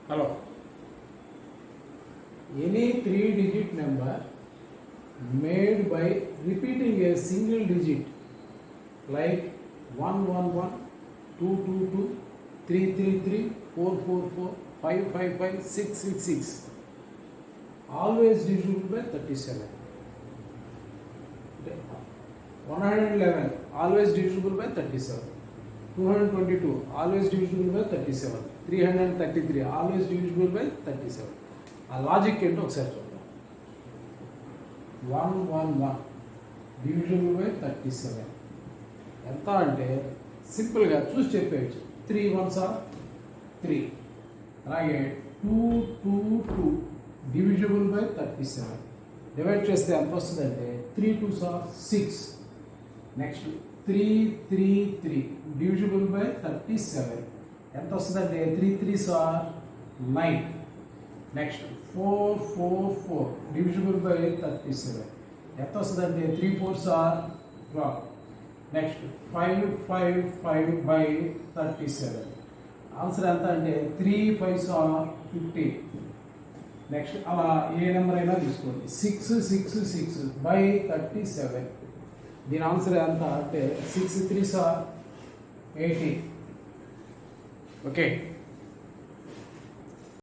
Hello. Any three-digit number made by repeating a single digit like 111, 222, 333, 444, 555, 666 always divisible by 37. 111 always divisible by 37. 222 always divisible by 37. 333 always divisible by 37. ఆ logic ఏంటో ఒకసారి చూద్దాం. 111 divisible by 37 ఎంత అంటే సింపుల్గా చూసి చెప్పేయచ్చు. 3 1s are 3. అలాగే 222 divisible by 37 divide చేస్తే ఎంత వస్తుందంటే 3 2s are 6. Next 333 divisible by 37 ఎంత వస్తుందంటే 3 3s are 9. Next 444 divisible by 37 ఎంత వస్తుందంటే 3 4s are 12. Next 555 by 37 answer ఎంత అంటే 3 5s are 15. నెక్స్ట్ అలా ఏ నెంబర్ అయినా తీసుకోండి. 666 బై 37 దీని ఆన్సర్ ఎంత అంటే 6 3s are 18. ఓకే.